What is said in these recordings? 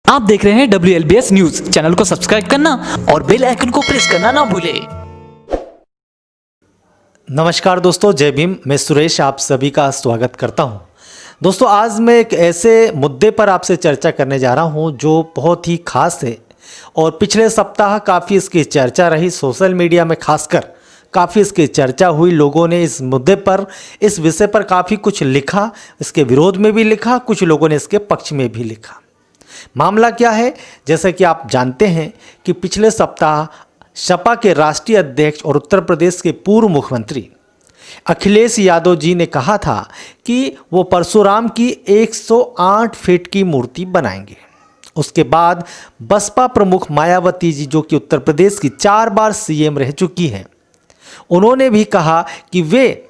आप देख रहे हैं WLBS न्यूज। चैनल को सब्सक्राइब करना और बेल आइकन को प्रेस करना ना भूलें। नमस्कार दोस्तों, जय भीम। मैं सुरेश आप सभी का स्वागत करता हूं। दोस्तों, आज मैं एक ऐसे मुद्दे पर आपसे चर्चा करने जा रहा हूं जो बहुत ही खास है और पिछले सप्ताह काफ़ी इसकी चर्चा रही। सोशल मीडिया में खासकर काफ़ी इसकी चर्चा हुई। लोगों ने इस मुद्दे पर, इस विषय पर काफ़ी कुछ लिखा, इसके विरोध में भी लिखा, कुछ लोगों ने इसके पक्ष में भी लिखा। मामला क्या है? जैसा कि आप जानते हैं कि पिछले सप्ताह सपा के राष्ट्रीय अध्यक्ष और उत्तर प्रदेश के पूर्व मुख्यमंत्री अखिलेश यादव जी ने कहा था कि वो परशुराम की 108 फीट की मूर्ति बनाएंगे। उसके बाद बसपा प्रमुख मायावती जी, जो कि उत्तर प्रदेश की 4 बार सीएम रह चुकी हैं, उन्होंने भी कहा कि वे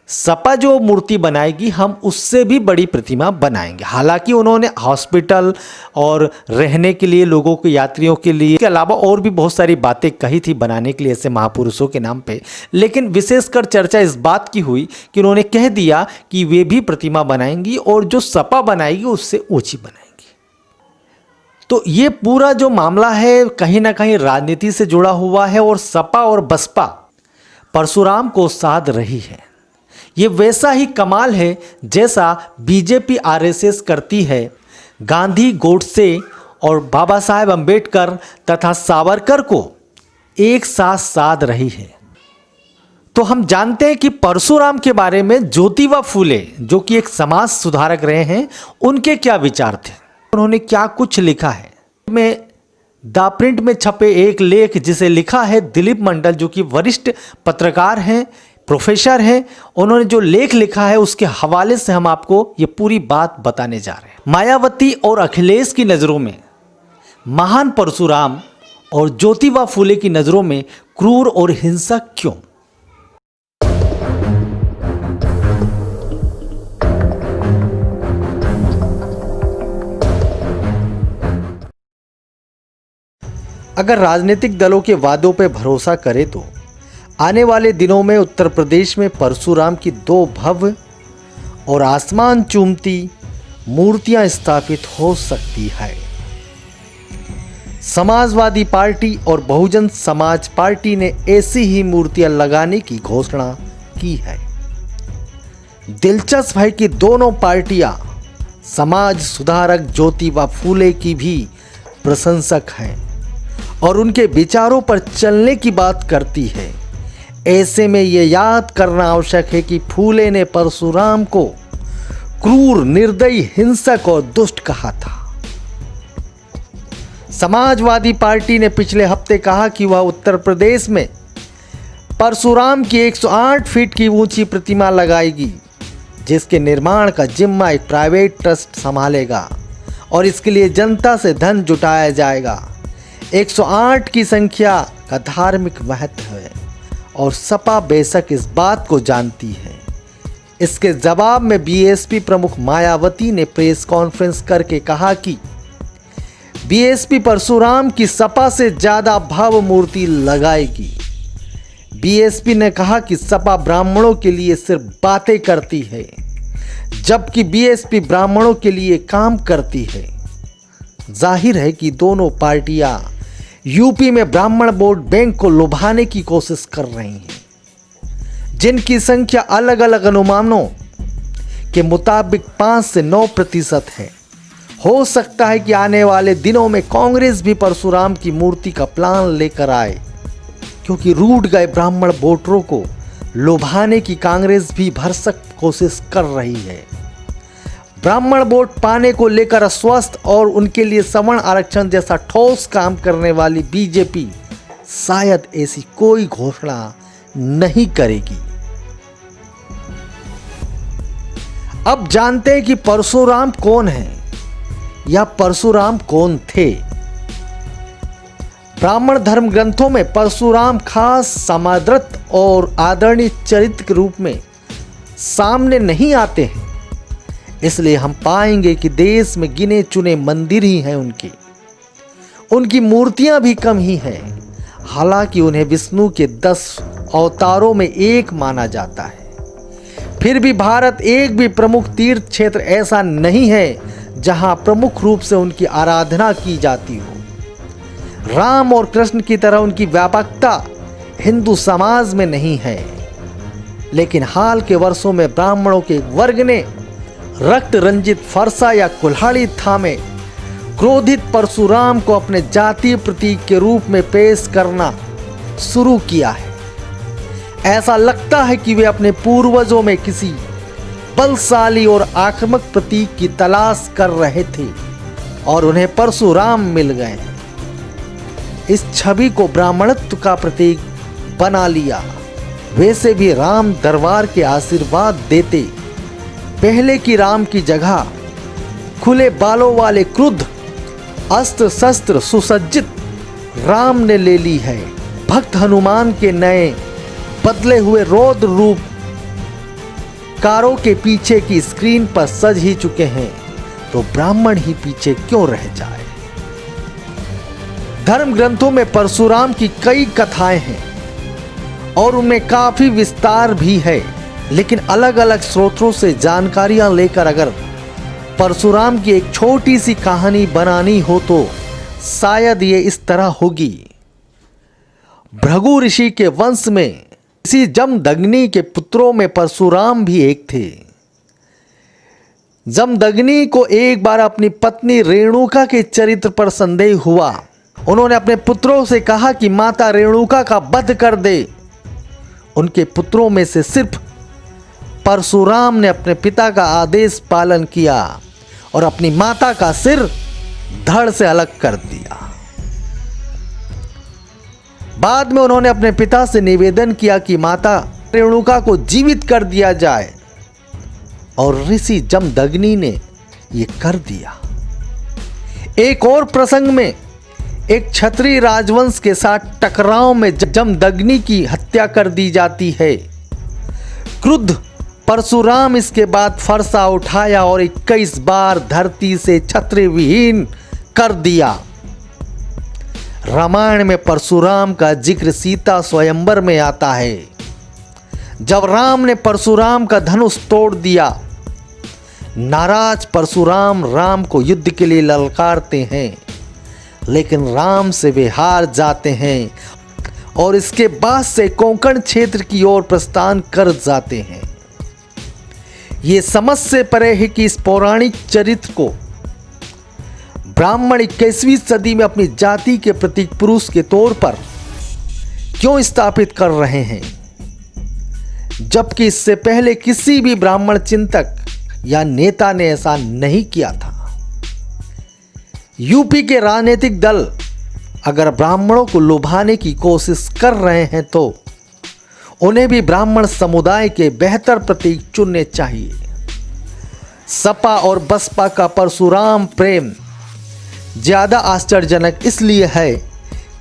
सपा जो मूर्ति बनाएगी हम उससे भी बड़ी प्रतिमा बनाएंगे। हालांकि उन्होंने हॉस्पिटल और रहने के लिए लोगों के, यात्रियों के लिए, के अलावा और भी बहुत सारी बातें कही थी बनाने के लिए ऐसे महापुरुषों के नाम पे। लेकिन विशेषकर चर्चा इस बात की हुई कि उन्होंने कह दिया कि वे भी प्रतिमा बनाएंगी और जो सपा बनाएगी उससे ऊंची बनाएंगी। तो ये पूरा जो मामला है कहीं ना कहीं राजनीति से जुड़ा हुआ है और सपा और बसपा परशुराम को साध रही है। ये वैसा ही कमाल है जैसा बीजेपी आरएसएस करती है। गांधी, गोडसे और बाबा साहेब अंबेडकर तथा सावरकर को एक साथ साध रही है। तो हम जानते हैं कि परशुराम के बारे में ज्योतिबा फूले, जो कि एक समाज सुधारक रहे हैं, उनके क्या विचार थे, उन्होंने क्या कुछ लिखा है। मैं द प्रिंट में छपे एक लेख जिसे लिखा है दिलीप मंडल, जो कि वरिष्ठ पत्रकार हैं, प्रोफेसर हैं, उन्होंने जो लेख लिखा है उसके हवाले से हम आपको ये पूरी बात बताने जा रहे हैं। मायावती और अखिलेश की नज़रों में महान परशुराम और ज्योतिबा फूले की नज़रों में क्रूर और हिंसक क्यों? अगर राजनीतिक दलों के वादों पर भरोसा करें तो आने वाले दिनों में उत्तर प्रदेश में परशुराम की 2 भव्य और आसमान चूमती मूर्तियां स्थापित हो सकती है। समाजवादी पार्टी और बहुजन समाज पार्टी ने ऐसी ही मूर्तियां लगाने की घोषणा की है। दिलचस्प है कि दोनों पार्टियां समाज सुधारक ज्योतिबा फूले की भी प्रशंसक हैं और उनके विचारों पर चलने की बात करती है। ऐसे में ये याद करना आवश्यक है कि फूले ने परशुराम को क्रूर, निर्दयी, हिंसक और दुष्ट कहा था। समाजवादी पार्टी ने पिछले हफ्ते कहा कि वह उत्तर प्रदेश में परशुराम की 108 फीट की ऊंची प्रतिमा लगाएगी, जिसके निर्माण का जिम्मा एक प्राइवेट ट्रस्ट संभालेगा और इसके लिए जनता से धन जुटाया जाएगा। 108 की संख्या का धार्मिक महत्व है और सपा बेशक इस बात को जानती है। इसके जवाब में बीएसपी प्रमुख मायावती ने प्रेस कॉन्फ्रेंस करके कहा कि बीएसपी परशुराम की सपा से ज़्यादा भव्य मूर्ति लगाएगी। बीएसपी ने कहा कि सपा ब्राह्मणों के लिए सिर्फ बातें करती है, जबकि बीएसपी ब्राह्मणों के लिए काम करती है। जाहिर है कि दोनों पार्टियां यूपी में ब्राह्मण वोट बैंक को लुभाने की कोशिश कर रही हैं, जिनकी संख्या अलग अलग अनुमानों के मुताबिक 5 से 9% है। हो सकता है कि आने वाले दिनों में कांग्रेस भी परशुराम की मूर्ति का प्लान लेकर आए, क्योंकि रूठ गए ब्राह्मण वोटरों को लुभाने की कांग्रेस भी भरसक कोशिश कर रही है। ब्राह्मण वोट पाने को लेकर अस्वस्थ और उनके लिए सवर्ण आरक्षण जैसा ठोस काम करने वाली बीजेपी शायद ऐसी कोई घोषणा नहीं करेगी। अब जानते हैं कि परशुराम कौन है या परशुराम कौन थे। ब्राह्मण धर्म ग्रंथों में परशुराम खास समादृत और आदरणीय चरित्र के रूप में सामने नहीं आते हैं, इसलिए हम पाएंगे कि देश में गिने चुने मंदिर ही हैं उनकी मूर्तियां भी कम ही हैं। हालांकि उन्हें विष्णु के 10 अवतारों में एक माना जाता है। फिर भी भारत एक भी प्रमुख तीर्थ क्षेत्र ऐसा नहीं है जहां प्रमुख रूप से उनकी आराधना की जाती हो। राम और कृष्ण की तरह उनकी व्यापकता हिंदू समाज में नहीं है, लेकिन हाल के वर्षों में ब्राह्मणों के एक वर्ग ने रक्त रंजित फरसा या कुल्हाड़ी थामे क्रोधित परशुराम को अपने जातीय प्रतीक के रूप में पेश करना शुरू किया है। ऐसा लगता है कि वे अपने पूर्वजों में किसी बलशाली और आक्रामक प्रतीक की तलाश कर रहे थे और उन्हें परशुराम मिल गए। इस छवि को ब्राह्मणत्व का प्रतीक बना लिया। वैसे भी राम दरबार के आशीर्वाद देते पहले की राम की जगह खुले बालों वाले क्रुद्ध अस्त्र शस्त्र सुसज्जित राम ने ले ली है। भक्त हनुमान के नए बदले हुए रौद्र रूप कारों के पीछे की स्क्रीन पर सज ही चुके हैं, तो ब्राह्मण ही पीछे क्यों रह जाए। धर्म ग्रंथों में परशुराम की कई कथाएं हैं और उनमें काफी विस्तार भी है, लेकिन अलग अलग स्रोतों से जानकारियां लेकर अगर परशुराम की एक छोटी सी कहानी बनानी हो तो शायद ये इस तरह होगी। भृगु ऋषि के वंश में इसी जमदग्नि के पुत्रों में परशुराम भी एक थे। जमदग्नि को एक बार अपनी पत्नी रेणुका के चरित्र पर संदेह हुआ। उन्होंने अपने पुत्रों से कहा कि माता रेणुका का वध कर दे। उनके पुत्रों में से सिर्फ परशुराम ने अपने पिता का आदेश पालन किया और अपनी माता का सिर धड़ से अलग कर दिया। बाद में उन्होंने अपने पिता से निवेदन किया कि माता रेणुका को जीवित कर दिया जाए और ऋषि जमदग्नि ने यह कर दिया। एक और प्रसंग में एक क्षत्रिय राजवंश के साथ टकराव में जमदग्नि की हत्या कर दी जाती है। क्रुद्ध परशुराम इसके बाद फरसा उठाया और 21 बार धरती से छत्र विहीन कर दिया। रामायण में परशुराम का जिक्र सीता स्वयंवर में आता है, जब राम ने परशुराम का धनुष तोड़ दिया। नाराज परशुराम राम को युद्ध के लिए ललकारते हैं, लेकिन राम से वे हार जाते हैं और इसके बाद से कोंकण क्षेत्र की ओर प्रस्थान कर जाते हैं। ये समझ से परे है कि इस पौराणिक चरित्र को ब्राह्मण 21वीं सदी में अपनी जाति के प्रतीक पुरुष के तौर पर क्यों स्थापित कर रहे हैं, जबकि इससे पहले किसी भी ब्राह्मण चिंतक या नेता ने ऐसा नहीं किया था। यूपी के राजनीतिक दल अगर ब्राह्मणों को लुभाने की कोशिश कर रहे हैं तो उन्हें भी ब्राह्मण समुदाय के बेहतर प्रतीक चुनने चाहिए। सपा और बसपा का परशुराम प्रेम ज्यादा आश्चर्यजनक इसलिए है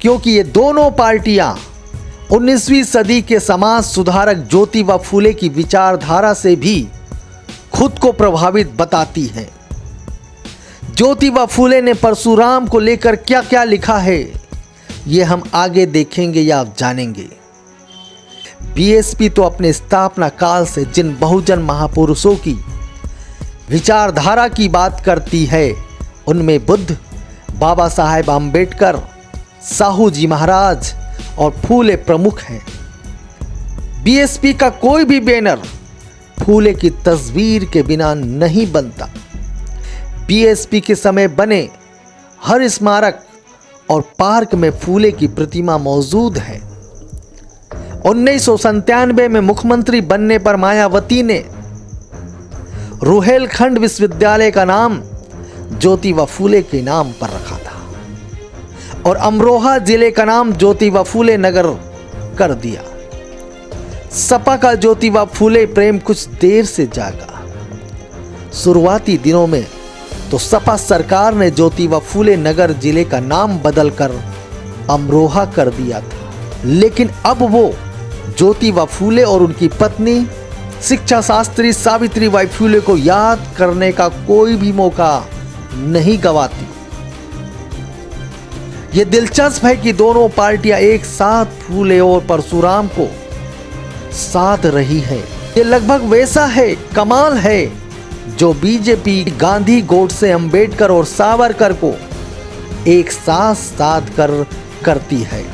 क्योंकि ये दोनों पार्टियां 19वीं सदी के समाज सुधारक ज्योतिबा फूले की विचारधारा से भी खुद को प्रभावित बताती हैं। ज्योतिबा फूले ने परशुराम को लेकर क्या क्या लिखा है, ये हम आगे देखेंगे या आप जानेंगे। बीएसपी तो अपने स्थापना काल से जिन बहुजन महापुरुषों की विचारधारा की बात करती है, उनमें बुद्ध, बाबा साहेब आम्बेडकर, साहू जी महाराज और फूले प्रमुख हैं। बीएसपी का कोई भी बैनर फूले की तस्वीर के बिना नहीं बनता। बीएसपी के समय बने हर स्मारक और पार्क में फूले की प्रतिमा मौजूद है। 1997 में मुख्यमंत्री बनने पर मायावती ने रुहेलखंड विश्वविद्यालय का नाम ज्योतिबा फूले के नाम पर रखा था और अमरोहा जिले का नाम ज्योतिबा फूले नगर कर दिया। सपा का ज्योतिबा फूले प्रेम कुछ देर से जागा। शुरुआती दिनों में तो सपा सरकार ने ज्योतिबा फूले नगर जिले का नाम बदलकर अमरोहा कर दिया था, लेकिन अब वो ज्योतिबा फूले और उनकी पत्नी शिक्षा शास्त्री सावित्रीबाई फूले को याद करने का कोई भी मौका नहीं गवाती। ये दिलचस्प है कि दोनों पार्टियां एक साथ फूले और परशुराम को साथ रही है। ये लगभग वैसा है, कमाल है जो बीजेपी गांधी, गोडसे, अंबेडकर और सावरकर को एक साथ साध कर करती है।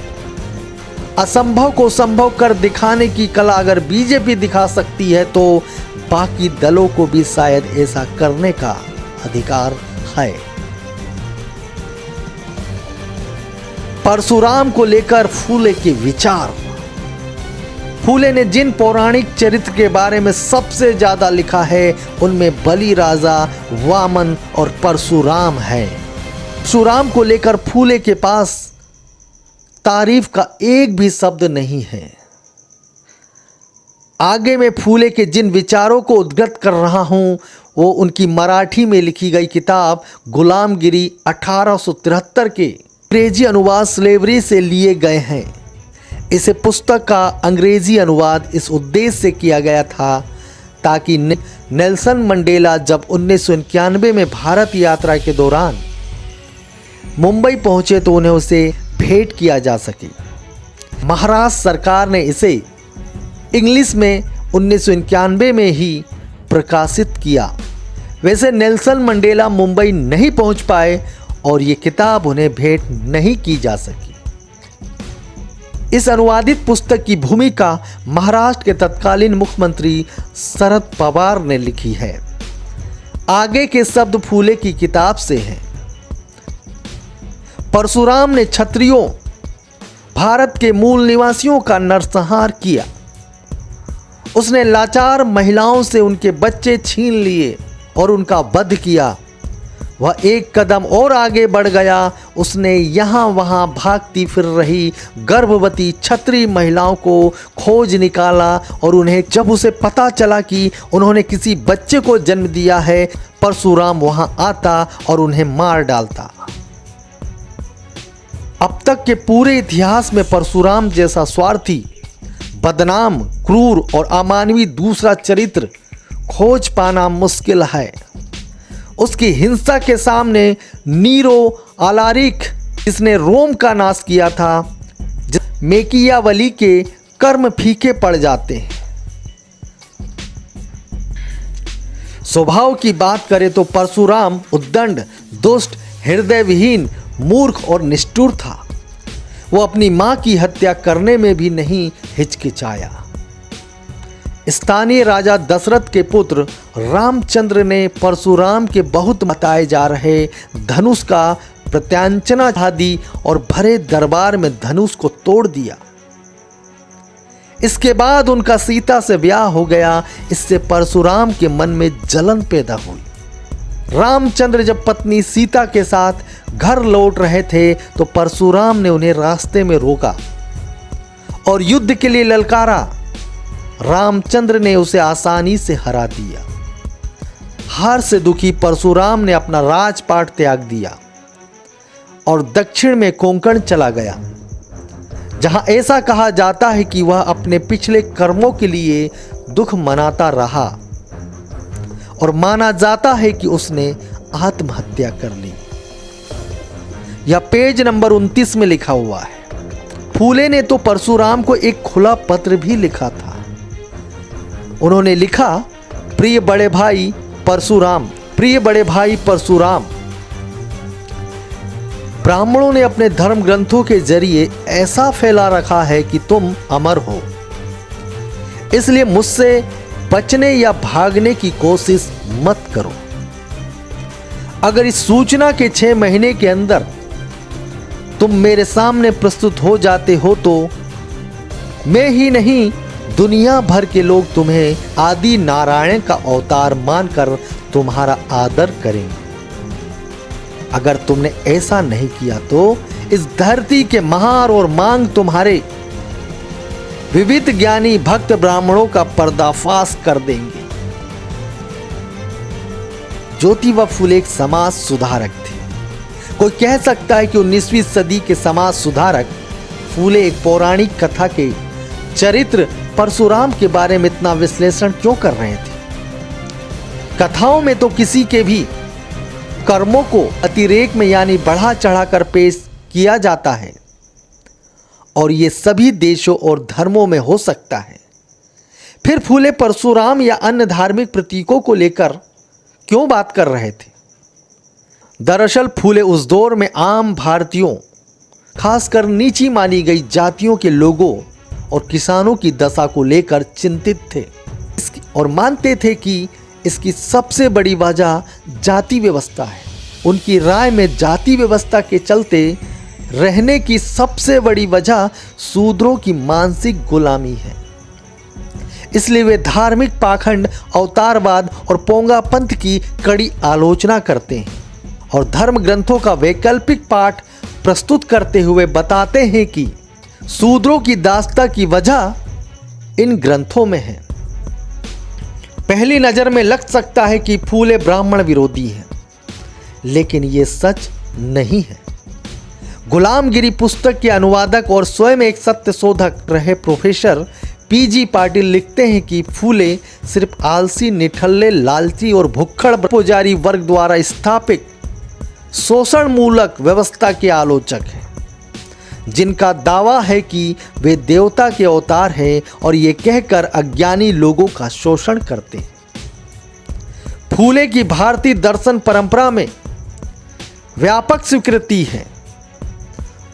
असंभव को संभव कर दिखाने की कला अगर बीजेपी दिखा सकती है तो बाकी दलों को भी शायद ऐसा करने का अधिकार है। परशुराम को लेकर फूले के विचार। फूले ने जिन पौराणिक चरित्र के बारे में सबसे ज्यादा लिखा है उनमें बलि राजा, वामन और परशुराम है। परशुराम को लेकर फूले के पास तारीफ का एक भी शब्द नहीं है। आगे मैं फूले के जिन विचारों को उद्धृत कर रहा हूं वो उनकी मराठी में लिखी गई किताब गुलामगिरी 1873 के अंग्रेजी अनुवाद स्लेवरी से लिए गए हैं। इसे पुस्तक का अंग्रेजी अनुवाद इस उद्देश्य से किया गया था ताकि नेल्सन मंडेला जब 1991 में भारत यात्रा के दौरान मुंबई पहुंचे तो उन्हें उसे भेंट किया जा सके। महाराष्ट्र सरकार ने इसे इंग्लिश में 1991 में ही प्रकाशित किया। वैसे नेल्सन मंडेला मुंबई नहीं पहुंच पाए और ये किताब उन्हें भेंट नहीं की जा सकी। इस अनुवादित पुस्तक की भूमिका महाराष्ट्र के तत्कालीन मुख्यमंत्री शरद पवार ने लिखी है। आगे के शब्द फूले की किताब से हैं। परशुराम ने क्षत्रियों, भारत के मूल निवासियों का नरसंहार किया। उसने लाचार महिलाओं से उनके बच्चे छीन लिए और उनका वध किया। वह एक कदम और आगे बढ़ गया। उसने यहाँ वहाँ भागती फिर रही गर्भवती क्षत्रिय महिलाओं को खोज निकाला और उन्हें जब उसे पता चला कि उन्होंने किसी बच्चे को जन्म दिया है, परशुराम वहाँ आता और उन्हें मार डालता। अब तक के पूरे इतिहास में परशुराम जैसा स्वार्थी, बदनाम, क्रूर और अमानवीय दूसरा चरित्र खोज पाना मुश्किल है। उसकी हिंसा के सामने नीरो अलारिक, जिसने रोम का नाश किया था, मेकियावली के कर्म फीके पड़ जाते हैं। स्वभाव की बात करें तो परशुराम उद्दंड, दुष्ट, हृदयविहीन, मूर्ख और निष्ठुर था। वो अपनी मां की हत्या करने में भी नहीं हिचकिचाया। स्थानीय राजा दशरथ के पुत्र रामचंद्र ने परशुराम के बहुत बताए जा रहे धनुष का प्रत्यांचना दी और भरे दरबार में धनुष को तोड़ दिया। इसके बाद उनका सीता से ब्याह हो गया। इससे परशुराम के मन में जलन पैदा हुई। रामचंद्र जब पत्नी सीता के साथ घर लौट रहे थे तो परशुराम ने उन्हें रास्ते में रोका और युद्ध के लिए ललकारा। रामचंद्र ने उसे आसानी से हरा दिया। हार से दुखी परशुराम ने अपना राजपाट त्याग दिया और दक्षिण में कोंकण चला गया, जहां ऐसा कहा जाता है कि वह अपने पिछले कर्मों के लिए दुख मनाता रहा और माना जाता है कि उसने आत्महत्या कर ली। यह पेज नंबर 29 में लिखा हुआ है। फूले ने तो परशुराम को एक खुला पत्र भी लिखा था। उन्होंने लिखा, प्रिय बड़े भाई परशुराम, प्रिय बड़े भाई परशुराम, ब्राह्मणों ने अपने धर्म ग्रंथों के जरिए ऐसा फैला रखा है कि तुम अमर हो। इसलिए मुझसे बचने या भागने की कोशिश मत करो। अगर इस सूचना के 6 महीने के अंदर तुम मेरे सामने प्रस्तुत हो जाते हो तो मैं ही नहीं, दुनिया भर के लोग तुम्हें आदि नारायण का अवतार मानकर तुम्हारा आदर करेंगे। अगर तुमने ऐसा नहीं किया तो इस धरती के महार और मांग तुम्हारे विविध ज्ञानी भक्त ब्राह्मणों का पर्दाफाश कर देंगे। ज्योतिबा फूले एक समाज सुधारक थे। कोई कह सकता है कि 19वीं सदी के समाज सुधारक फूले एक पौराणिक कथा के चरित्र परशुराम के बारे में इतना विश्लेषण क्यों कर रहे थे? कथाओं में तो किसी के भी कर्मों को अतिरेक में यानी बढ़ा चढ़ाकर पेश किया जाता है और ये सभी देशों और धर्मों में हो सकता है। फिर फूले परशुराम या अन्य धार्मिक प्रतीकों को लेकर क्यों बात कर रहे थे? दरअसल फूले उस दौर में आम भारतीयों, खासकर नीची मानी गई जातियों के लोगों और किसानों की दशा को लेकर चिंतित थे और मानते थे कि इसकी सबसे बड़ी वजह जाति व्यवस्था है। उनकी राय में जाति व्यवस्था के चलते रहने की सबसे बड़ी वजह शूद्रों की मानसिक गुलामी है। इसलिए वे धार्मिक पाखंड, अवतारवाद और पोंगा पंथ की कड़ी आलोचना करते हैं और धर्म ग्रंथों का वैकल्पिक पाठ प्रस्तुत करते हुए बताते हैं कि शूद्रों की दास्ता की वजह इन ग्रंथों में है। पहली नज़र में लग सकता है कि फूले ब्राह्मण विरोधी हैं, लेकिन ये सच नहीं है। गुलामगिरी पुस्तक के अनुवादक और स्वयं एक सत्य शोधक रहे प्रोफेसर पीजी पाटिल लिखते हैं कि फूले सिर्फ आलसी, निठल्ले, लालची और भुक्खड़ पुजारी वर्ग द्वारा स्थापित शोषण मूलक व्यवस्था के आलोचक हैं, जिनका दावा है कि वे देवता के अवतार हैं और ये कहकर अज्ञानी लोगों का शोषण करते हैं। फूले की भारतीय दर्शन परंपरा में व्यापक स्वीकृति है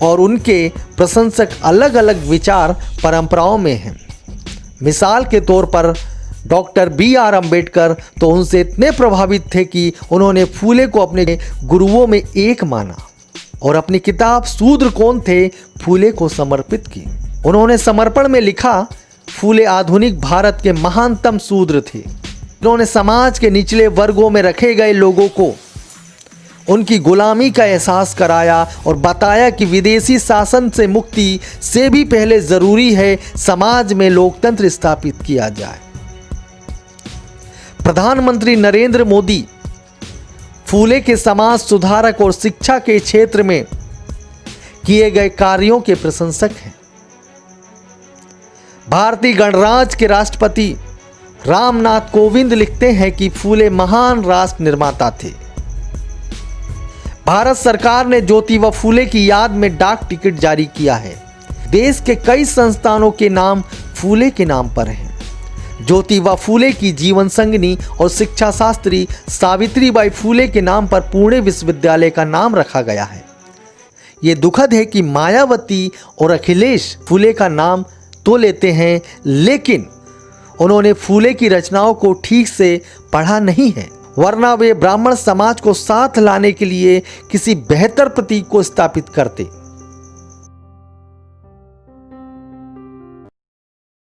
और उनके प्रशंसक अलग अलग विचार परंपराओं में हैं। मिसाल के तौर पर डॉक्टर BR अम्बेडकर तो उनसे इतने प्रभावित थे कि उन्होंने फूले को अपने गुरुओं में एक माना और अपनी किताब शूद्र कौन थे फूले को समर्पित की। उन्होंने समर्पण में लिखा, फूले आधुनिक भारत के महानतम शूद्र थे। उन्होंने समाज के निचले वर्गों में रखे गए लोगों को उनकी गुलामी का एहसास कराया और बताया कि विदेशी शासन से मुक्ति से भी पहले जरूरी है समाज में लोकतंत्र स्थापित किया जाए। प्रधानमंत्री नरेंद्र मोदी फूले के समाज सुधारक और शिक्षा के क्षेत्र में किए गए कार्यों के प्रशंसक हैं। भारतीय गणराज्य के राष्ट्रपति रामनाथ कोविंद लिखते हैं कि फूले महान राष्ट्र निर्माता थे। भारत सरकार ने ज्योतिबा फूले की याद में डाक टिकट जारी किया है। देश के कई संस्थानों के नाम फूले के नाम पर हैं। ज्योतिबा फूले की जीवन संगिनी और शिक्षा शास्त्री सावित्रीबाई फूले के नाम पर पुणे विश्वविद्यालय का नाम रखा गया है। ये दुखद है कि मायावती और अखिलेश फूले का नाम तो लेते हैं, लेकिन उन्होंने फूले की रचनाओं को ठीक से पढ़ा नहीं है, वरना वे ब्राह्मण समाज को साथ लाने के लिए किसी बेहतर प्रतीक को स्थापित करते।